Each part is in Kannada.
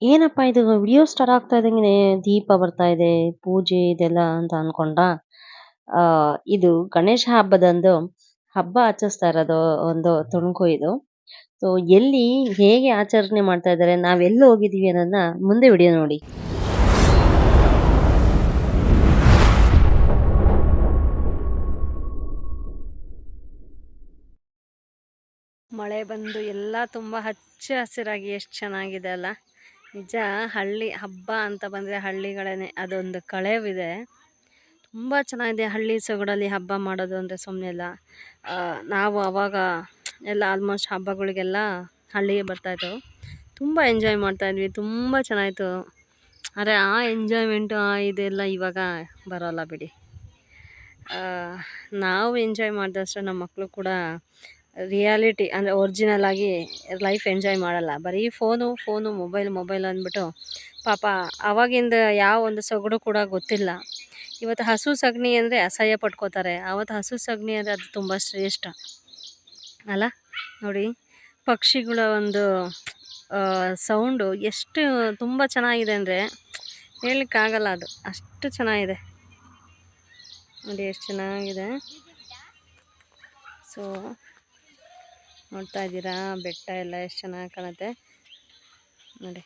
ಏನಪ್ಪಾ ಇದು ವಿಡಿಯೋ ಸ್ಟಾರ್ಟ್ ಆಗ್ತಾ ಇದ್ದಂಗೆನೆ ದೀಪ ಬರ್ತಾ ಇದೆ, ಪೂಜೆ ಇದೆಲ್ಲ ಅಂತ ಅನ್ಕೊಂಡ. ಇದು ಗಣೇಶ ಹಬ್ಬದಂದು ಹಬ್ಬ ಆಚರಿಸ್ತಾ ಇರೋದು ಒಂದು ತುಣುಕು ಇದು. ಸೊ ಎಲ್ಲಿ ಹೇಗೆ ಆಚರಣೆ ಮಾಡ್ತಾ ಇದ್ದಾರೆ, ನಾವೆಲ್ಲಿ ಹೋಗಿದೀವಿ ಅನ್ನೋದನ್ನ ಮುಂದೆ ವಿಡಿಯೋ ನೋಡಿ. ಮಳೆ ಬಂದು ಎಲ್ಲ ತುಂಬ ಹಚ್ಚ ಹಸಿರಾಗಿ ಎಷ್ಟು ಚೆನ್ನಾಗಿದೆ ಅಲ್ಲ. ನಿಜ ಹಳ್ಳಿ ಹಬ್ಬ ಅಂತ ಬಂದರೆ ಹಳ್ಳಿಗಳೇ ಅದೊಂದು ಕಳೆವಿದೆ. ತುಂಬ ಚೆನ್ನಾಗಿದೆ ಹಳ್ಳಿ ಸೊಗಡಲ್ಲಿ ಹಬ್ಬ ಮಾಡೋದು ಅಂದರೆ ಸುಮ್ಮನೆ ಇಲ್ಲ. ನಾವು ಆವಾಗ ಎಲ್ಲ ಆಲ್ಮೋಸ್ಟ್ ಹಬ್ಬಗಳಿಗೆಲ್ಲ ಹಳ್ಳಿಗೆ ಬರ್ತಾಯಿದ್ದೆವು. ತುಂಬ ಎಂಜಾಯ್ ಮಾಡ್ತಾಯಿದ್ವಿ, ತುಂಬ ಚೆನ್ನಾಗಿತ್ತು. ಆದರೆ ಆ ಎಂಜಾಯ್ಮೆಂಟು ಇದೆಲ್ಲ ಇವಾಗ ಬರೋಲ್ಲ ಬಿಡಿ. ನಾವು ಎಂಜಾಯ್ ಮಾಡಿದಷ್ಟು ನಮ್ಮ ಮಕ್ಕಳು ಕೂಡ ರಿಯಾಲಿಟಿ ಅಂದರೆ ಒರಿಜಿನಲ್ ಆಗಿ ಲೈಫ್ ಎಂಜಾಯ್ ಮಾಡಲ್ಲ. ಬರೀ ಫೋನು ಮೊಬೈಲ್ ಅಂದ್ಬಿಟ್ಟು ಪಾಪ ಆವಾಗಿಂದ ಯಾವ ಒಂದು ಸೊಗಡು ಕೂಡ ಗೊತ್ತಿಲ್ಲ. ಇವತ್ತು ಹಸು ಸಗಣಿ ಅಂದರೆ ಅಸಹ್ಯ ಪಟ್ಕೋತಾರೆ. ಆವತ್ತು ಹಸು ಸಗಣಿ ಅಂದರೆ ಅದು ತುಂಬ ಶ್ರೇಷ್ಠ ಅಲ್ಲ. ನೋಡಿ ಪಕ್ಷಿಗಳ ಒಂದು ಸೌಂಡು ಎಷ್ಟು ತುಂಬ ಚೆನ್ನಾಗಿದೆ ಅಂದರೆ ಹೇಳಲಿಕ್ಕಾಗಲ್ಲ, ಅದು ಅಷ್ಟು ಚೆನ್ನಾಗಿದೆ. ನೋಡಿ ಎಷ್ಟು ಚೆನ್ನಾಗಿದೆ. ಸೊ ನೋಡ್ತಾ ಇದ್ದೀರಾ ಬೆಟ್ಟ ಎಲ್ಲ ಎಷ್ಟು ಚೆನ್ನಾಗಿ ಕಾಣುತ್ತೆ ನೋಡಿ.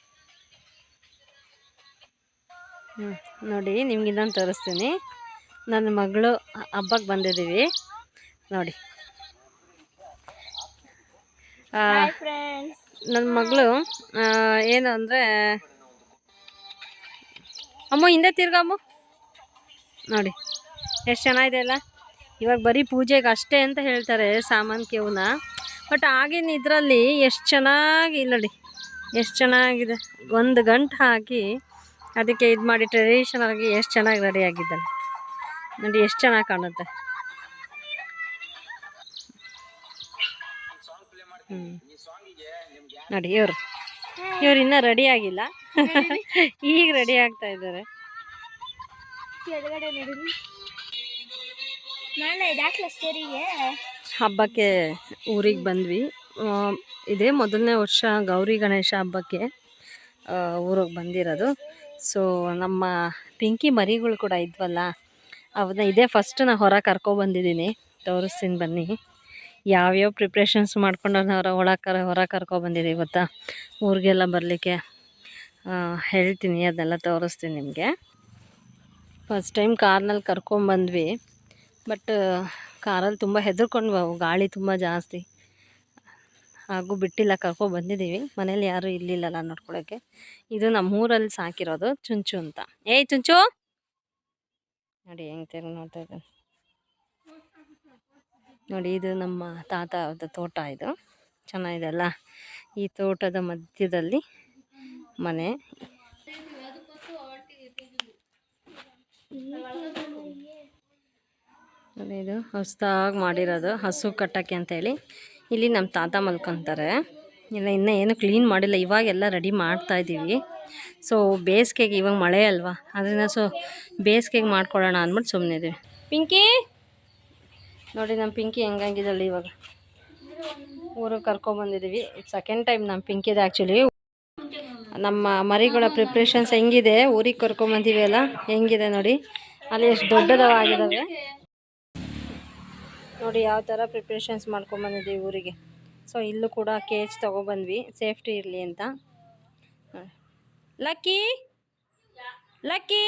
ನೋಡಿ ನಿಮ್ಗೆ ಇದನ್ನು ತೋರಿಸ್ತೀನಿ. ನನ್ನ ಮಗಳು ಹಬ್ಬಕ್ಕೆ ಬಂದಿದ್ದೀವಿ ನೋಡಿ. ನನ್ನ ಮಗಳು ಏನು ಅಂದರೆ ಅಮ್ಮ ಹಿಂದೆ ತಿರ್ಗಮ್ಮ ನೋಡಿ ಎಷ್ಟು ಚೆನ್ನಾಗಿದೆ ಅಲ್ಲ. ಇವಾಗ ಬರೀ ಪೂಜೆಗೆ ಅಷ್ಟೇ ಅಂತ ಹೇಳ್ತಾರೆ ಸಾಮಾನ್ಯವನ್ನ, ಬಟ್ ಆಗಿನ ಇದರಲ್ಲಿ ಎಷ್ಟು ಚೆನ್ನಾಗಿ ನೋಡಿ, ಎಷ್ಟು ಚೆನ್ನಾಗಿದೆ. ಒಂದು ಗಂಟು ಹಾಕಿ ಅದಕ್ಕೆ ಇದು ಮಾಡಿ ಟ್ರೆಡಿಷನಲ್ ಆಗಿ ಎಷ್ಟು ಚೆನ್ನಾಗಿ ರೆಡಿ ಆಗಿದ್ದಾನೆ ನೋಡಿ, ಎಷ್ಟು ಚೆನ್ನಾಗಿ ಕಾಣುತ್ತೆ. ನೋಡಿ ಇವರು ಇನ್ನೂ ರೆಡಿ ಆಗಿಲ್ಲ, ಈಗ ರೆಡಿ ಆಗ್ತಾ ಇದ್ದಾರೆ. ಹಬ್ಬಕ್ಕೆ ಊರಿಗೆ ಬಂದ್ವಿ. ಇದೇ ಮೊದಲನೇ ವರ್ಷ ಗೌರಿ ಗಣೇಶ ಹಬ್ಬಕ್ಕೆ ಊರಿಗೆ ಬಂದಿರೋದು. ಸೊ ನಮ್ಮ ಪಿಂಕಿ ಮರಿಗಳು ಕೂಡ ಇದ್ವಲ್ಲ, ಅವನ್ನ ಇದೇ ಫಸ್ಟ್ ನಾನು ಹೊರ ಕರ್ಕೊಬಂದಿದ್ದೀನಿ. ತೋರಿಸ್ತೀನಿ ಬನ್ನಿ. ಯಾವ್ಯಾವ ಪ್ರಿಪ್ರೇಷನ್ಸ್ ಮಾಡ್ಕೊಂಡು ಹೊರ ಕರ್ಕೊಬಂದಿದ್ದೀವಿ ಗೊತ್ತಾ. ಊರಿಗೆಲ್ಲ ಬರಲಿಕ್ಕೆ ಹೇಳ್ತೀನಿ, ಅದನ್ನೆಲ್ಲ ತೋರಿಸ್ತೀನಿ ನಿಮಗೆ. ಫಸ್ಟ್ ಟೈಮ್ ಕಾರ್ನಲ್ಲಿ ಕರ್ಕೊಂಬಂದ್ವಿ, ಬಟ್ ಕಾರಲ್ಲಿ ತುಂಬ ಹೆದರ್ಕೊಂಡ್ವಿ. ಗಾಳಿ ತುಂಬ ಜಾಸ್ತಿ ಹಾಗೂ ಬಿಟ್ಟಿಲ್ಲ, ಕರ್ಕೊಬಂದಿದ್ದೀವಿ. ಮನೇಲಿ ಯಾರೂ ಇರಲಿಲ್ಲಲ್ಲ ನೋಡ್ಕೊಳ್ಳೋಕ್ಕೆ. ಇದು ನಮ್ಮೂರಲ್ಲಿ ಸಾಕಿರೋದು ಚುಂಚು ಅಂತ. ಏಯ್ ಚುಂಚು ನೋಡಿ ಹೆಂಗೆ ತಿರುಗಿ ನೋಡ್ತಾ ಇದ್ದಾನೆ ನೋಡಿ. ಇದು ನಮ್ಮ ತಾತ ಅವ್ರದ್ದು ತೋಟ, ಇದು ಚೆನ್ನಾಗಿದೆ ಅಲ್ಲ. ಈ ತೋಟದ ಮಧ್ಯದಲ್ಲಿ ಮನೆ. ಇದು ಹೊಸದಾಗಿ ಮಾಡಿರೋದು ಹಸು ಕಟ್ಟಕ್ಕೆ ಅಂತೇಳಿ. ಇಲ್ಲಿ ನಮ್ಮ ತಾತ ಮಲ್ಕೊತಾರೆ. ಇನ್ನೂ ಏನು ಕ್ಲೀನ್ ಮಾಡಿಲ್ಲ, ಇವಾಗೆಲ್ಲ ರೆಡಿ ಮಾಡ್ತಾಯಿದ್ದೀವಿ. ಸೊ ಬೇಸಿಗೆಗೆ ಇವಾಗ ಮಳೆ ಅಲ್ವಾ, ಅದರಿಂದ ಸೊ ಬೇಸಿಗೆಗೆ ಮಾಡ್ಕೊಳ್ಳೋಣ ಅಂದ್ಬಿಟ್ಟು ಸುಮ್ಮನೆ ಇದ್ದೀವಿ. ಪಿಂಕಿ ನೋಡಿ ನಮ್ಮ ಪಿಂಕಿ ಹೆಂಗಾಗಿದ್ದಲ್ಲ. ಇವಾಗ ಊರಿಗೆ ಕರ್ಕೊಬಂದಿದ್ದೀವಿ. ಸೆಕೆಂಡ್ ಟೈಮ್ ನಮ್ಮ ಪಿಂಕಿದೆ ಆ್ಯಕ್ಚುಲಿ. ನಮ್ಮ ಮರಿಗಳ ಪ್ರಿಪ್ರೇಷನ್ಸ್ ಹೆಂಗಿದೆ, ಊರಿಗೆ ಕರ್ಕೊಬಂದಿವಿ ಅಲ್ಲ ಹೆಂಗಿದೆ ನೋಡಿ. ಅಲ್ಲಿ ಎಷ್ಟು ದೊಡ್ಡದವಾಗಿದ್ದಾವೆ ನೋಡಿ, ಯಾವ ಥರ ಪ್ರಿಪ್ರೇಷನ್ಸ್ ಮಾಡ್ಕೊಂಬಂದಿದ್ದೀವಿ ಊರಿಗೆ. ಸೊ ಇಲ್ಲೂ ಕೂಡ ಕೇಜ್ ತೊಗೊಬಂದ್ವಿ ಸೇಫ್ಟಿ ಇರಲಿ ಅಂತ. ಲಕ್ಕಿ ಲಕ್ಕಿ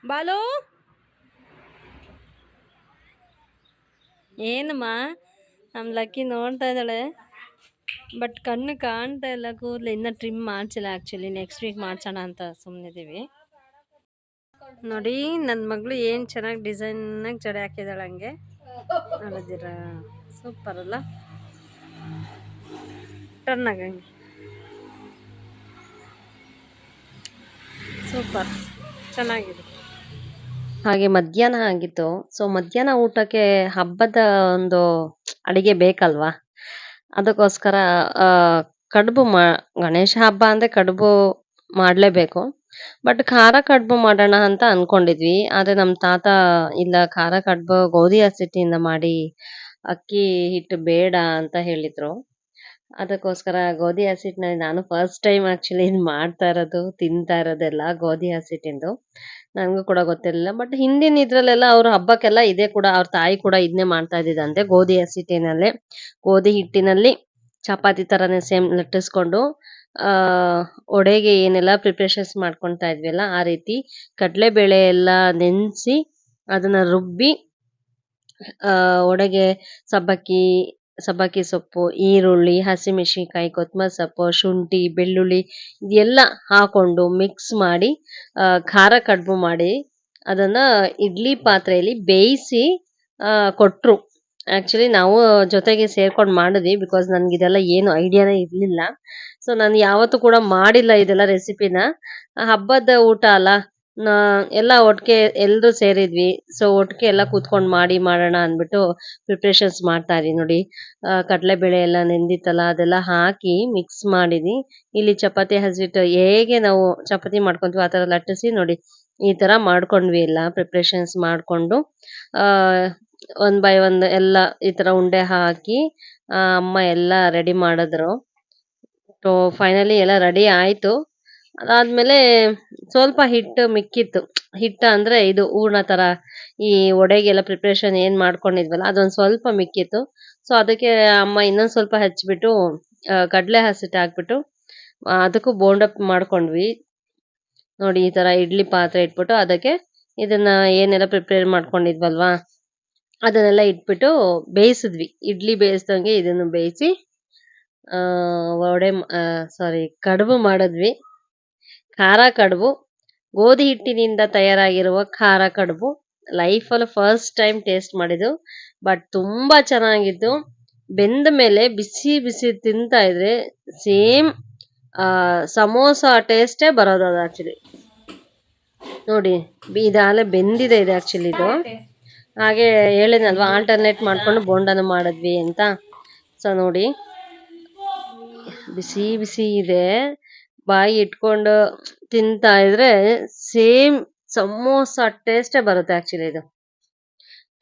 ಬಾಲು ಏನಮ್ಮ ನಮ್ಮ ಲಕ್ಕಿ ನೋಡ್ತಾ ಇದ್ದಾಳೆ, ಬಟ್ ಕಣ್ಣು ಕಾಣ್ತಾ ಇಲ್ಲ. ಕೂದಲು ಇನ್ನೂ ಟ್ರಿಮ್ ಮಾಡಿಸಿಲ್ಲ ಆ್ಯಕ್ಚುಲಿ, ನೆಕ್ಸ್ಟ್ ವೀಕ್ ಮಾಡ್ಸೋಣ ಅಂತ ಸುಮ್ಮನಿದ್ದೀವಿ. ನೋಡಿ ನನ್ನ ಮಗಳು ಏನು ಚೆನ್ನಾಗಿ ಡಿಸೈನಾಗಿ ಜಡೆ ಹಾಕಿದ್ದಾಳೆ, ಹಂಗೆ ನೋಡಿದ್ದೀರಾ? ಸೂಪರ್ ಅಲ್ಲ. ಟರ್ನ್ ಆಗಂಗೆ ಸೂಪರ್ ಚೆನ್ನಾಗಿದೆ. ಹಾಗೆ ಮಧ್ಯಾಹ್ನ ಆಗಿತ್ತು. ಸೊ ಮಧ್ಯಾಹ್ನ ಊಟಕ್ಕೆ ಹಬ್ಬದ ಒಂದು ಅಡಿಗೆ ಬೇಕಲ್ವಾ, ಅದಕ್ಕೋಸ್ಕರ ಕಡುಬು ಗಣೇಶ ಹಬ್ಬ ಅಂದರೆ ಕಡುಬು ಮಾಡಲೇಬೇಕು. ಬಟ್ ಖಾರ ಕಡುಬು ಮಾಡೋಣ ಅಂತ ಅಂದ್ಕೊಂಡಿದ್ವಿ. ಆದರೆ ನಮ್ಮ ತಾತ ಇಲ್ಲ, ಖಾರ ಕಡುಬು ಗೋಧಿ ಹಸಿಟ್ಟಿಂದ ಮಾಡಿ, ಅಕ್ಕಿ ಹಿಟ್ಟು ಬೇಡ ಅಂತ ಹೇಳಿದರು. ಅದಕ್ಕೋಸ್ಕರ ಗೋಧಿ ಹಸಿಟ್ಟಿನಲ್ಲಿ ನಾನು ಫಸ್ಟ್ ಟೈಮ್ ಆಕ್ಚುಲಿ ಇದು ಮಾಡ್ತಾ ಇರೋದು, ತಿಂತಾ ಇರೋದೆಲ್ಲ ಗೋಧಿ ಹಸಿಟ್ಟಿಂದು. ನನಗೂ ಕೂಡ ಗೊತ್ತಿರಲಿಲ್ಲ. ಬಟ್ ಹಿಂದಿನ ಇದ್ರಲ್ಲೆಲ್ಲ ಅವ್ರ ಹಬ್ಬಕ್ಕೆಲ್ಲ ಇದೇ ಕೂಡ ಅವ್ರ ತಾಯಿ ಕೂಡ ಇದನ್ನೇ ಮಾಡ್ತಾ ಇದ್ದಿದ್ದಂತೆ. ಗೋಧಿ ಹಸಿಟ್ಟಿನಲ್ಲೇ ಗೋಧಿ ಹಿಟ್ಟಿನಲ್ಲಿ ಚಪಾತಿ ತರನೇ ಸೇಮ್ ಲಟ್ಟಿಸ್ಕೊಂಡು ಆ ಒಡೆಗೆ ಏನೆಲ್ಲ ಪ್ರಿಪರೇಷನ್ಸ್ ಮಾಡ್ಕೊಳ್ತಾ ಇದ್ವಿಲ್ಲ ಆ ರೀತಿ ಕಡಲೆಬೇಳೆ ಎಲ್ಲ ನೆನೆಸಿ ಅದನ್ನ ರುಬ್ಬಿ ಒಡೆಗೆ ಸಬ್ಬಕ್ಕಿ ಸಬ್ಬಕ್ಕಿ ಸೊಪ್ಪು, ಈರುಳ್ಳಿ, ಹಸಿಮೆಣಸಿನಕಾಯಿ, ಕೊತ್ತಂಬರಿ ಸೊಪ್ಪು, ಶುಂಠಿ, ಬೆಳ್ಳುಳ್ಳಿ ಇದೆಲ್ಲ ಹಾಕೊಂಡು ಮಿಕ್ಸ್ ಮಾಡಿ ಖಾರ ಕಡುಬು ಮಾಡಿ ಅದನ್ನ ಇಡ್ಲಿ ಪಾತ್ರೆಯಲ್ಲಿ ಬೇಯಿಸಿ ಕೊಟ್ರು. ಆಕ್ಚುಲಿ ನಾವು ಜೊತೆಗೆ ಸೇರ್ಕೊಂಡು ಮಾಡಿದ್ವಿ ಬಿಕಾಸ್ ನನ್ಗೆ ಇದೆಲ್ಲ ಏನು ಐಡಿಯಾನೇ ಇರ್ಲಿಲ್ಲ. ಸೊ ನಾನು ಯಾವತ್ತೂ ಕೂಡ ಮಾಡಿಲ್ಲ ಇದೆಲ್ಲ ರೆಸಿಪಿನ. ಹಬ್ಬದ ಊಟ ಅಲ್ಲ, ಎಲ್ಲ ಒಟ್ಟಿಗೆ ಎಲ್ರು ಸೇರಿದ್ವಿ. ಸೊ ಒಟ್ಟಿಗೆ ಎಲ್ಲ ಕೂತ್ಕೊಂಡು ಮಾಡೋಣ ಅಂದ್ಬಿಟ್ಟು ಪ್ರಿಪ್ರೇಷನ್ಸ್ ಮಾಡ್ತಾ ಇದೀನಿ ನೋಡಿ. ಕಡಲೆಬೇಳೆ ಎಲ್ಲ ನೆಂದಿತ್ತಲ್ಲ ಅದೆಲ್ಲ ಹಾಕಿ ಮಿಕ್ಸ್ ಮಾಡಿದಿ. ಇಲ್ಲಿ ಚಪಾತಿ ಹಸಿಟ್ಟು ಹೇಗೆ ನಾವು ಚಪಾತಿ ಮಾಡ್ಕೊಂತೀವಿ ಆ ಥರ ಲಟ್ಟಿಸಿ ನೋಡಿ ಈ ತರ ಮಾಡ್ಕೊಂಡ್ವಿ. ಎಲ್ಲ ಪ್ರಿಪ್ರೇಷನ್ಸ್ ಮಾಡ್ಕೊಂಡು ಒನ್ ಬೈ ಒನ್ ಎಲ್ಲ ಈ ತರ ಉಂಡೆ ಹಾಕಿ ಅಮ್ಮ ಎಲ್ಲ ರೆಡಿ ಮಾಡಿದ್ರು. ಸೊ ಫೈನಲಿ ಎಲ್ಲ ರೆಡಿ ಆಯ್ತು. ಅದಾದ್ಮೇಲೆ ಸ್ವಲ್ಪ ಹಿಟ್ಟು ಮಿಕ್ಕಿತ್ತು. ಹಿಟ್ಟು ಅಂದ್ರೆ ಇದು ಹೂರ್ಣ ತರ ಈ ಒಡೆಗೆಲ್ಲ ಪ್ರಿಪ್ರೇಷನ್ ಏನ್ ಮಾಡ್ಕೊಂಡಿದ್ವಲ್ಲ ಅದೊಂದ್ ಸ್ವಲ್ಪ ಮಿಕ್ಕಿತ್ತು. ಸೊ ಅದಕ್ಕೆ ಅಮ್ಮ ಇನ್ನೊಂದ್ ಸ್ವಲ್ಪ ಹಚ್ಬಿಟ್ಟು ಕಡಲೆ ಹಸಿಟ್ಟು ಹಾಕ್ಬಿಟ್ಟು ಅದಕ್ಕೂ ಬೋಂಡ ಮಾಡ್ಕೊಂಡ್ವಿ ನೋಡಿ. ಈ ತರ ಇಡ್ಲಿ ಪಾತ್ರೆ ಇಟ್ಬಿಟ್ಟು ಅದಕ್ಕೆ ಇದನ್ನ ಏನೆಲ್ಲ ಪ್ರಿಪೇರ್ ಮಾಡ್ಕೊಂಡಿದ್ವಲ್ವಾ ಅದನ್ನೆಲ್ಲ ಇಟ್ಬಿಟ್ಟು ಬೇಯಿಸಿದ್ವಿ. ಇಡ್ಲಿ ಬೇಯಿಸ್ದಂಗೆ ಇದನ್ನು ಬೇಯಿಸಿ ಕಡುಬು ಮಾಡಿದ್ವಿ. ಖಾರ ಕಡುಬು, ಗೋಧಿ ಹಿಟ್ಟಿನಿಂದ ತಯಾರಾಗಿರುವ ಖಾರ ಕಡುಬು ಲೈಫಲ್ಲಿ ಫಸ್ಟ್ ಟೈಮ್ ಟೇಸ್ಟ್ ಮಾಡಿದ್ದು. ಬಟ್ ತುಂಬಾ ಚೆನ್ನಾಗಿತ್ತು. ಬೆಂದ ಮೇಲೆ ಬಿಸಿ ಬಿಸಿ ತಿಂತಾ ಇದ್ರೆ ಸೇಮ್ ಸಮೋಸ ಟೇಸ್ಟೇ ಬರೋದು ಅದು ಆಕ್ಚುಲಿ. ನೋಡಿ ಇದಾಗಲೇ ಬೆಂದಿದೆ ಇದು ಆಕ್ಚುಲಿ ಇದು. ಹಾಗೆ ಹೇಳಿದ್ನಲ್ವಾ ಆಲ್ಟರ್ನೇಟ್ ಮಾಡ್ಕೊಂಡು ಬೋಂಡನ ಮಾಡಿದ್ವಿ ಅಂತ. ಸೊ ನೋಡಿ ಬಿಸಿ ಬಿಸಿ ಇದೆ, ಬಾಯಿ ಇಟ್ಕೊಂಡು ತಿಂತಾ ಇದ್ರೆ ಸೇಮ್ ಸಮೋಸ ಟೇಸ್ಟೇ ಬರುತ್ತೆ ಆಕ್ಚುಲಿ ಇದು.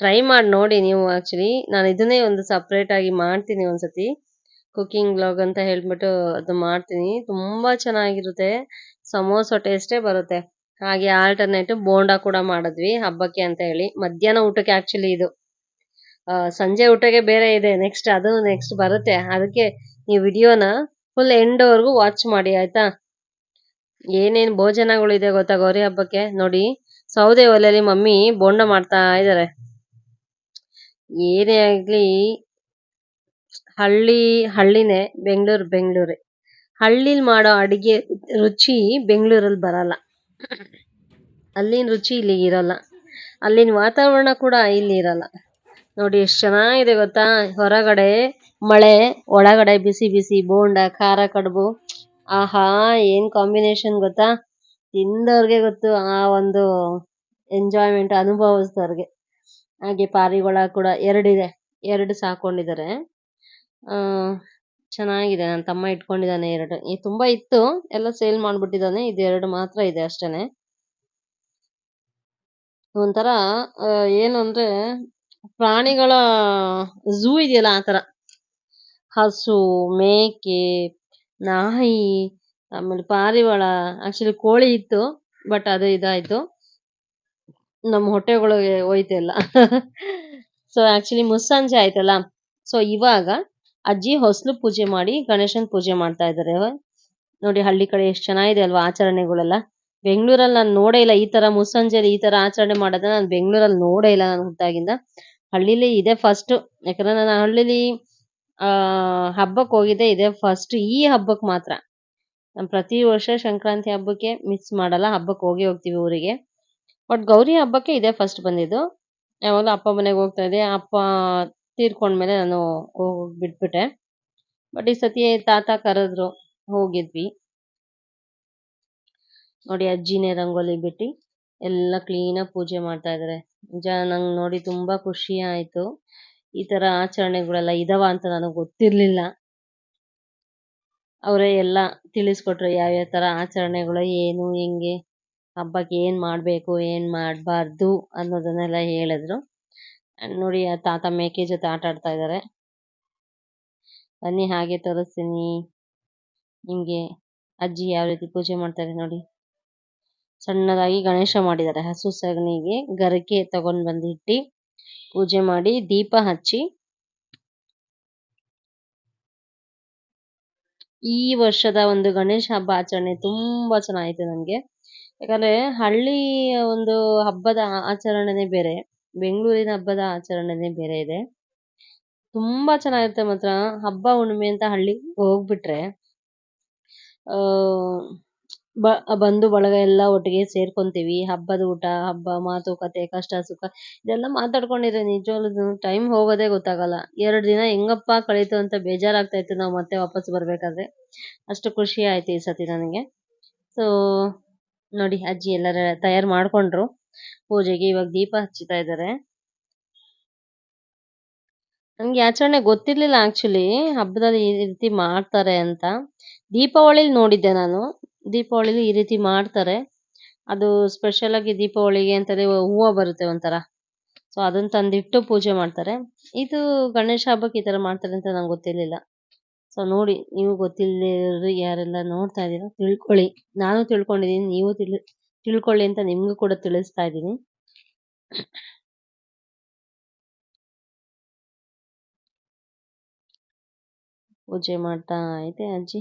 ಟ್ರೈ ಮಾಡಿ ನೋಡಿ ನೀವು. ಆಕ್ಚುಲಿ ನಾನು ಇದನ್ನೇ ಒಂದು ಸಪ್ರೇಟ್ ಆಗಿ ಮಾಡ್ತೀನಿ ಒಂದ್ಸತಿ, ಕುಕಿಂಗ್ ಬ್ಲಾಗ್ ಅಂತ ಹೇಳ್ಬಿಟ್ಟು ಅದು ಮಾಡ್ತೀನಿ. ತುಂಬಾ ಚೆನ್ನಾಗಿರುತ್ತೆ, ಸಮೋಸ ಟೇಸ್ಟೇ ಬರುತ್ತೆ. ಹಾಗೆ ಆಲ್ಟರ್ನೇಟ್ ಬೋಂಡ ಕೂಡ ಮಾಡಿದ್ವಿ ಹಬ್ಬಕ್ಕೆ ಅಂತ ಹೇಳಿ. ಮಧ್ಯಾಹ್ನ ಊಟಕ್ಕೆ ಆಕ್ಚುಲಿ ಇದು. ಸಂಜೆ ಊಟಕ್ಕೆ ಬೇರೆ ಇದೆ ನೆಕ್ಸ್ಟ್, ಅದು ನೆಕ್ಸ್ಟ್ ಬರುತ್ತೆ. ಅದಕ್ಕೆ ನೀವು ವಿಡಿಯೋನ ಫುಲ್ ಎಂಡ್ವರೆಗೂ ವಾಚ್ ಮಾಡಿ ಆಯ್ತಾ. ಏನೇನ್ ಭೋಜನಗಳು ಇದೆ ಗೊತ್ತಾ ಗೌರಿ ಹಬ್ಬಕ್ಕೆ. ನೋಡಿ ಸೌದೆ ಒಲೆಯಲ್ಲಿ ಮಮ್ಮಿ ಬೋಂಡ ಮಾಡ್ತಾ ಇದಾರೆ. ಏನೇ ಆಗ್ಲಿ ಹಳ್ಳಿನೇ, ಬೆಂಗಳೂರೇ. ಹಳ್ಳಿಲ್ ಮಾಡೋ ಅಡಿಗೆ ರುಚಿ ಬೆಂಗಳೂರಲ್ಲಿ ಬರಲ್ಲ. ಅಲ್ಲಿನ ರುಚಿ ಇಲ್ಲಿ ಇರಲ್ಲ, ಅಲ್ಲಿನ ವಾತಾವರಣ ಕೂಡ ಇಲ್ಲಿ ಇರಲ್ಲ. ನೋಡಿ ಎಷ್ಟು ಚೆನ್ನಾಗಿದೆ ಗೊತ್ತಾ. ಹೊರಗಡೆ ಮಳೆ, ಒಳಗಡೆ ಬಿಸಿ ಬಿಸಿ ಬೋಂಡ, ಖಾರ ಕಡುಬು. ಆಹಾ ಏನ್ ಕಾಂಬಿನೇಷನ್ ಗೊತ್ತಾ. ತಿಂದವ್ರಿಗೆ ಗೊತ್ತು ಆ ಒಂದು ಎಂಜಾಯ್ಮೆಂಟ್ ಅನುಭವಿಸಿದವ್ರಿಗೆ. ಹಾಗೆ ಪಾರಿವಾಳ ಕೂಡ ಎರಡಿದೆ, ಎರಡು ಸಾಕೊಂಡಿದ್ದಾರೆ. ಚೆನ್ನಾಗಿದೆ. ನನ್ನ ತಮ್ಮ ಇಟ್ಕೊಂಡಿದ್ದಾನೆ ಎರಡು. ತುಂಬಾ ಇತ್ತು, ಎಲ್ಲ ಸೇಲ್ ಮಾಡ್ಬಿಟ್ಟಿದ್ದಾನೆ. ಇದು ಎರಡು ಮಾತ್ರ ಇದೆ ಅಷ್ಟೇನೆ. ಒಂಥರ ಏನು ಅಂದ್ರೆ ಪ್ರಾಣಿಗಳ ಝೂ ಇದೆಯಲ್ಲ ಆ ತರ. ಹಸು, ಮೇಕೆ, ನಾಯಿ, ಆಮೇಲೆ ಪಾರಿವಾಳ, ಆಕ್ಚುಲಿ ಕೋಳಿ ಇತ್ತು ಬಟ್ ಅದು ಇದಾಯ್ತು, ನಮ್ಮ ಹೊಟ್ಟೆಗಳಿಗೆ ಹೋಯ್ತು ಎಲ್ಲ. ಸೊ ಆಕ್ಚುಲಿ ಮುಸ್ಸಂಜೆ ಆಯ್ತಲ್ಲ. ಸೊ ಇವಾಗ ಅಜ್ಜಿ ಹೊಸಲು ಪೂಜೆ ಮಾಡಿ ಗಣೇಶನ್ ಪೂಜೆ ಮಾಡ್ತಾ ಇದ್ದಾರೆ. ನೋಡಿ ಹಳ್ಳಿ ಕಡೆ ಎಷ್ಟು ಚೆನ್ನಾಗಿದೆ ಅಲ್ವಾ ಆಚರಣೆಗಳೆಲ್ಲ. ಬೆಂಗಳೂರಲ್ಲಿ ನಾನು ನೋಡೇ ಇಲ್ಲ ಈ ತರ ಮುಸ್ಸಂಜೆಲಿ ಈ ತರ ಆಚರಣೆ ಮಾಡೋದನ್ನ. ನಾನು ಬೆಂಗಳೂರಲ್ಲಿ ನೋಡೇ ಇಲ್ಲ ನಾನು ಹುಟ್ಟಾಗಿಂದ. ಹಳ್ಳಿಲಿ ಇದೆ ಫಸ್ಟ್. ಯಾಕಂದ್ರೆ ನಾನು ಹಳ್ಳಿಲಿ ಹಬ್ಬಕ್ಕೆ ಹೋಗಿದ್ದೆ ಇದೆ ಫಸ್ಟ್. ಈ ಹಬ್ಬಕ್ಕೆ ಮಾತ್ರ ನಾನು ಪ್ರತಿ ವರ್ಷ ಸಂಕ್ರಾಂತಿ ಹಬ್ಬಕ್ಕೆ ಮಿಸ್ ಮಾಡಲ್ಲ, ಹಬ್ಬಕ್ಕೆ ಹೋಗ್ತೀವಿ ಊರಿಗೆ. ಬಟ್ ಗೌರಿ ಹಬ್ಬಕ್ಕೆ ಇದೇ ಫಸ್ಟ್ ಬಂದಿದ್ದು. ಯಾವಾಗಲೂ ಅಪ್ಪ ಮನೆಗೆ ಹೋಗ್ತಾ ಇದ್ದೆ, ಅಪ್ಪ ತೀರ್ಕೊಂಡ್ಮೇಲೆ ನಾನು ಬಿಟ್ಬಿಟ್ಟೆ. ಬಟ್ ಈ ಸತಿ ತಾತ ಕರೆದ್ರು, ಹೋಗಿದ್ವಿ. ನೋಡಿ ಅಜ್ಜಿನೇ ರಂಗೋಲಿ ಬಿಟ್ಟು ಎಲ್ಲ ಕ್ಲೀನಾಗಿ ಪೂಜೆ ಮಾಡ್ತಾ ಇದಾರೆ. ನಿಜ ನಂಗೆ ನೋಡಿ ತುಂಬಾ ಖುಷಿ ಆಯ್ತು. ಈ ತರ ಆಚರಣೆಗಳೆಲ್ಲ ಇದಾವ ಅಂತ ನನಗೆ ಗೊತ್ತಿರ್ಲಿಲ್ಲ. ಅವರೇ ಎಲ್ಲ ತಿಳಿಸ್ಕೊಟ್ರು ಯಾವ್ಯಾವ ತರ ಆಚರಣೆಗಳು, ಏನು ಹೆಂಗೆ ಹಬ್ಬಕ್ಕೆ ಏನ್ ಮಾಡ್ಬೇಕು ಏನ್ ಮಾಡಬಾರ್ದು ಅನ್ನೋದನ್ನೆಲ್ಲ ಹೇಳಿದ್ರು. ನೋಡಿ ಆ ತಾತ ಮೇಕೆ ಜೊತೆ ಆಟ ಆಡ್ತಾ ಇದ್ದಾರೆ. ಬನ್ನಿ ಹಾಗೆ ತೋರಿಸ್ತೀನಿ ನಿಮಗೆ ಅಜ್ಜಿ ಯಾವ ರೀತಿ ಪೂಜೆ ಮಾಡ್ತಾರೆ ನೋಡಿ. ಸಣ್ಣದಾಗಿ ಗಣೇಶ ಮಾಡಿದ್ದಾರೆ. ಹಸು ಸಗಣಿಗೆ ಗರಕೆ ತಗೊಂಡ್ ಬಂದು ಇಟ್ಟು ಪೂಜೆ ಮಾಡಿ ದೀಪ ಹಚ್ಚಿ ಈ ವರ್ಷದ ಒಂದು ಗಣೇಶ ಹಬ್ಬ ಆಚರಣೆ ತುಂಬಾ ಚೆನ್ನಾಗಿತ್ತು ನನಗೆ. ಯಾಕಂದ್ರೆ ಹಳ್ಳಿ ಒಂದು ಹಬ್ಬದ ಆಚರಣೆನೇ ಬೇರೆ, ಬೆಂಗಳೂರಿನ ಹಬ್ಬದ ಆಚರಣೆನೇ ಬೇರೆ ಇದೆ. ತುಂಬಾ ಚೆನ್ನಾಗಿರುತ್ತೆ ಮಾತ್ರ. ಹಬ್ಬ ಹುಣ್ಣಿಮೆ ಅಂತ ಹಳ್ಳಿಗೆ ಹೋಗ್ಬಿಟ್ರೆ ಆ ಬಂಧು ಬಳಗ ಎಲ್ಲ ಒಟ್ಟಿಗೆ ಸೇರ್ಕೊಂತೀವಿ. ಹಬ್ಬದ ಊಟ, ಹಬ್ಬ, ಮಾತುಕತೆ, ಕಷ್ಟ ಸುಖ ಇದೆಲ್ಲ ಮಾತಾಡ್ಕೊಂಡಿದ್ರೆ ನಿಜವಾಗ್ಲೂ ಟೈಮ್ ಹೋಗೋದೇ ಗೊತ್ತಾಗಲ್ಲ. 2 ದಿನ ಹೆಂಗಪ್ಪ ಕಳೀತು ಅಂತ ಬೇಜಾರಾಗ್ತಾ ಇತ್ತು ನಾವು ಮತ್ತೆ ವಾಪಸ್ ಬರ್ಬೇಕಾದ್ರೆ. ಅಷ್ಟು ಖುಷಿ ಆಯ್ತು ಈ ಸತಿ ನನಗೆ. ಸೊ ನೋಡಿ ಅಜ್ಜಿ ಎಲ್ಲರ ತಯಾರು ಮಾಡ್ಕೊಂಡ್ರು ಪೂಜೆಗೆ. ಇವಾಗ ದೀಪ ಹಚ್ಚುತ್ತಾ ಇದ್ದಾರೆ. ನಂಗೆ ಆಚರಣೆ ಗೊತ್ತಿರ್ಲಿಲ್ಲ ಆಕ್ಚುಲಿ ಹಬ್ಬದಲ್ಲಿ ಈ ರೀತಿ ಮಾಡ್ತಾರೆ ಅಂತ. ದೀಪಾವಳಿಲಿ ನೋಡಿದ್ದೆ ನಾನು. ದೀಪಾವಳಿಲಿ ಈ ರೀತಿ ಮಾಡ್ತಾರೆ. ಅದು ಸ್ಪೆಷಲ್ ಆಗಿ ದೀಪಾವಳಿಗೆ ಅಂತಾನೆ ಹೂವ ಬರುತ್ತೆ ಒಂಥರ. ಸೊ ಅದನ್ನ ತಂದಿಟ್ಟು ಪೂಜೆ ಮಾಡ್ತಾರೆ. ಇದು ಗಣೇಶ ಹಬ್ಬಕ್ಕೆ ಈ ತರ ಮಾಡ್ತಾರೆ ಅಂತ ನಂಗೆ ಗೊತ್ತಿರ್ಲಿಲ್ಲ. ಸೊ ನೋಡಿ ನೀವು ಗೊತ್ತಿಲ್ಲದೆ ಯಾರೆಲ್ಲ ನೋಡ್ತಾ ಇದ್ದೀರಾ ತಿಳ್ಕೊಳ್ಳಿ. ನಾನು ತಿಳ್ಕೊಂಡಿದ್ದೀನಿ, ನೀವು ತಿಳ್ಕೊಳ್ಳಿ ಅಂತ ನಿಮ್ಗೂ ಕೂಡ ತಿಳಿಸ್ತಾ ಇದ್ದೀನಿ. ಪೂಜೆ ಮಾಡ್ತಾ ಐತೆ ಅಜ್ಜಿ.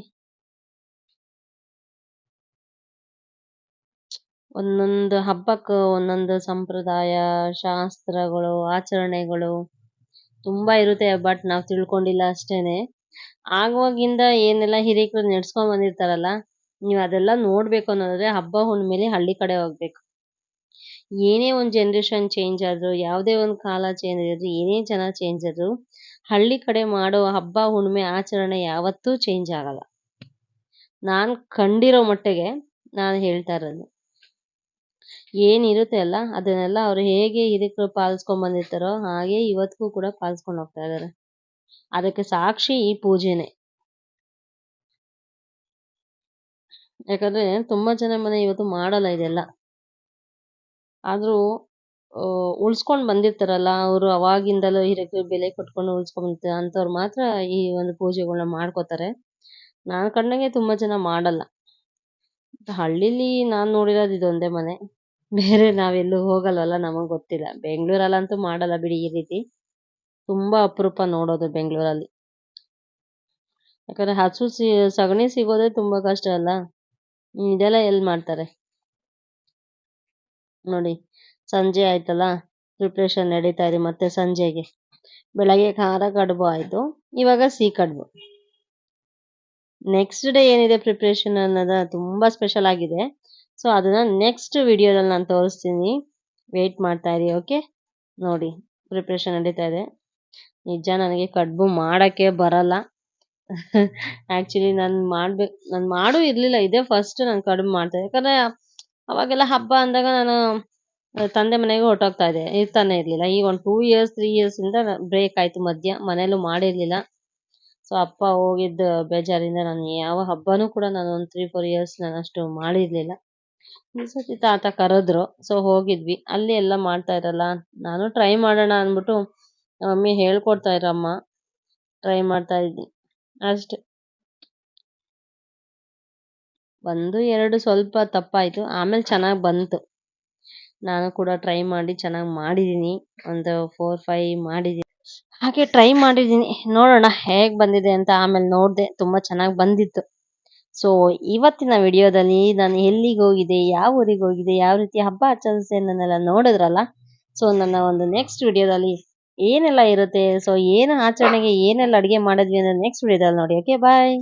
ಒಂದೊಂದು ಹಬ್ಬಕ್ಕೆ ಒಂದೊಂದು ಸಂಪ್ರದಾಯ, ಶಾಸ್ತ್ರಗಳು, ಆಚರಣೆಗಳು ತುಂಬಾ ಇರುತ್ತೆ. ಬಟ್ ನಾವು ತಿಳ್ಕೊಂಡಿಲ್ಲ ಅಷ್ಟೇನೆ. ಆವಾಗಿಂದ ಏನೆಲ್ಲ ಹಿರಿಕರು ನಡ್ಸ್ಕೊಂಡ್ ಬಂದಿರ್ತಾರಲ್ಲ, ನೀವು ಅದೆಲ್ಲ ನೋಡ್ಬೇಕು ಅನ್ನೋದಾದ್ರೆ ಹಬ್ಬ ಹುಣ್ಣಿಮೆಲಿ ಹಳ್ಳಿ ಕಡೆ ಹೋಗ್ಬೇಕು. ಏನೇ ಒಂದು ಜನರೇಷನ್ ಚೇಂಜ್ ಆದ್ರೂ, ಯಾವುದೇ ಒಂದು ಕಾಲ ಚೇಂಜ್ ಆದ್ರೂ, ಏನೇ ಜನ ಚೇಂಜ್ ಆದ್ರೂ, ಹಳ್ಳಿ ಕಡೆ ಮಾಡೋ ಹಬ್ಬ ಹುಣ್ಣಿಮೆ ಆಚರಣೆ ಯಾವತ್ತೂ ಚೇಂಜ್ ಆಗಲ್ಲ. ನಾನು ಕಂಡಿರೋ ಮಟ್ಟಿಗೆ ನಾನು ಹೇಳ್ತಾ ಇರೋದು. ಏನಿರುತ್ತೆ ಅಲ್ಲ ಅದನ್ನೆಲ್ಲ ಅವ್ರು ಹೇಗೆ ಹಿರಿಕರು ಪಾಲಿಸ್ಕೊಂಡ್ ಬಂದಿರ್ತಾರೋ ಹಾಗೆ ಇವತ್ತಿಗೂ ಕೂಡ ಪಾಲಿಸ್ಕೊಂಡು ಹೋಗ್ತಾ ಇದಾರೆ. ಅದಕ್ಕೆ ಸಾಕ್ಷಿ ಈ ಪೂಜೆನೆ. ಯಾಕಂದ್ರೆ ತುಂಬಾ ಜನ ಮನೆ ಇವತ್ತು ಮಾಡಲ್ಲ ಇದೆಲ್ಲ. ಆದ್ರೂ ಉಳ್ಸ್ಕೊಂಡ್ ಬಂದಿರ್ತಾರಲ್ಲ ಅವರು, ಅವಾಗಿಂದಲೂ ಹಿರಿಕರು ಬೆಲೆ ಕೊಟ್ಕೊಂಡು ಉಳ್ಸ್ಕೊಂಡ್ ಬಂದಿರ್ತಾರೆ ಅಂತವ್ರು ಮಾತ್ರ ಈ ಒಂದು ಪೂಜೆಗಳನ್ನ ಮಾಡ್ಕೋತಾರೆ. ನಾನು ಕಂಡಂಗೆ ತುಂಬಾ ಜನ ಮಾಡಲ್ಲ. ಹಳ್ಳಿಲಿ ನಾನ್ ನೋಡಿರೋದು ಇದೊಂದೇ ಮನೆ. ಬೇರೆ ನಾವೆಲ್ಲೂ ಹೋಗಲ್ವಲ್ಲ, ನಮಗ್ ಗೊತ್ತಿಲ್ಲ. ಬೆಂಗಳೂರಲ್ಲಂತೂ ಮಾಡಲ್ಲ ಬಿಡಿ ಈ ರೀತಿ. ತುಂಬಾ ಅಪರೂಪ ನೋಡೋದು ಬೆಂಗಳೂರಲ್ಲಿ. ಯಾಕಂದ್ರೆ ಹಸು ಸಗಣಿ ಸಿಗೋದೇ ತುಂಬಾ ಕಷ್ಟ ಅಲ್ಲ. ಇದೆಲ್ಲ ಎಲ್ಲಿ ಮಾಡ್ತಾರೆ ನೋಡಿ. ಸಂಜೆ ಆಯ್ತಲ್ಲ, ಪ್ರಿಪ್ರೇಷನ್ ನಡೀತಾ ಇದೆ ಮತ್ತೆ ಸಂಜೆಗೆ. ಬೆಳಗ್ಗೆ ಖಾರ ಕಡುಬು ಆಯ್ತು, ಇವಾಗ ಸಿಹಿ ಕಡುಬು. ನೆಕ್ಸ್ಟ್ ಡೇ ಏನಿದೆ ಪ್ರಿಪ್ರೇಷನ್ ಅನ್ನೋದ ತುಂಬಾ ಸ್ಪೆಷಲ್ ಆಗಿದೆ. ಸೊ ಅದನ್ನ ನೆಕ್ಸ್ಟ್ ವಿಡಿಯೋದಲ್ಲಿ ನಾನು ತೋರಿಸ್ತೀನಿ. ವೇಟ್ ಮಾಡ್ತಾ ಇರಿ. ಓಕೆ, ನೋಡಿ ಪ್ರಿಪ್ರೇಷನ್ ನಡೀತಾ ಇದೆ. ನಿಜ ನನಗೆ ಕಡುಬು ಮಾಡಕ್ಕೆ ಬರಲ್ಲ. ಆಕ್ಚುಲಿ ನಾನು ಮಾಡೂ ಇರ್ಲಿಲ್ಲ. ಇದೇ ಫಸ್ಟ್ ನಾನು ಕಡುಬು ಮಾಡ್ತಾ ಇದ್ದೆ. ಯಾಕಂದ್ರೆ ಅವಾಗೆಲ್ಲ ಹಬ್ಬ ಅಂದಾಗ ನಾನು ತಂದೆ ಮನೆಗೆ ಹೊರಟೋಗ್ತಾ ಇರ್ತಾನೆ ಇರ್ಲಿಲ್ಲ. ಈಗ ಒಂದು 2 ಇಯರ್ಸ್ 3 ಇಯರ್ಸ್ ಇಂದ ಬ್ರೇಕ್ ಆಯ್ತು. ಮನೇಲೂ ಮಾಡಿರ್ಲಿಲ್ಲ. ಸೊ ಅಪ್ಪ ಹೋಗಿದ್ದ ಬೇಜಾರಿಂದ ನಾನು ಯಾವ ಹಬ್ಬನೂ ಕೂಡ ನಾನು ಒಂದು 3-4 ಇಯರ್ಸ್ ನಾನು ಅಷ್ಟು ಮಾಡಿರ್ಲಿಲ್ಲ. ಈ ಸತಿ ತಾತ ಕರೆದ್ರು, ಸೊ ಹೋಗಿದ್ವಿ. ಅಲ್ಲಿ ಎಲ್ಲ ಮಾಡ್ತಾ ಇರಲ್ಲ, ನಾನು ಟ್ರೈ ಮಾಡೋಣ ಅಂದ್ಬಿಟ್ಟು ಮಮ್ಮಿ ಹೇಳ್ಕೊಡ್ತಾ ಇರಮ್ಮ, ಟ್ರೈ ಮಾಡ್ತಾ ಇದ್ವಿ ಅಷ್ಟೆ. 1-2 ಸ್ವಲ್ಪ ತಪ್ಪಾಯ್ತು, ಆಮೇಲೆ ಚೆನ್ನಾಗಿ ಬಂತು. ನಾನು ಕೂಡ ಟ್ರೈ ಮಾಡಿ ಚೆನ್ನಾಗಿ ಮಾಡಿದ್ದೀನಿ. ಒಂದು 4-5 ಮಾಡಿದ್ದೀನಿ. ಹಾಗೆ ಟ್ರೈ ಮಾಡಿದ್ದೀನಿ, ನೋಡೋಣ ಹೇಗ್ ಬಂದಿದೆ ಅಂತ. ಆಮೇಲೆ ನೋಡಿದೆ, ತುಂಬಾ ಚೆನ್ನಾಗಿ ಬಂದಿತ್ತು. ಸೊ ಇವತ್ತಿನ ವಿಡಿಯೋದಲ್ಲಿ ನಾನು ಎಲ್ಲಿಗೆ ಹೋಗಿದೆ, ಯಾವ ಊರಿಗೆ ಹೋಗಿದೆ, ಯಾವ ರೀತಿ ಹಬ್ಬ ಆಚರಿಸಿದೆ ಅನ್ನೋದನ್ನೆಲ್ಲ ನೋಡಿದ್ರಲ್ಲ. ಸೊ ನನ್ನ ಒಂದು ನೆಕ್ಸ್ಟ್ ವಿಡಿಯೋದಲ್ಲಿ ಏನೆಲ್ಲ ಇರುತ್ತೆ, ಸೊ ಏನು ಆಚರಣೆಗೆ ಏನೆಲ್ಲ ಅಡುಗೆ ಮಾಡಿದ್ವಿ ಅನ್ನೋದು ನೆಕ್ಸ್ಟ್ ವಿಡಿಯೋದಲ್ಲಿ ನೋಡಿ. ಓಕೆ, ಬಾಯ್.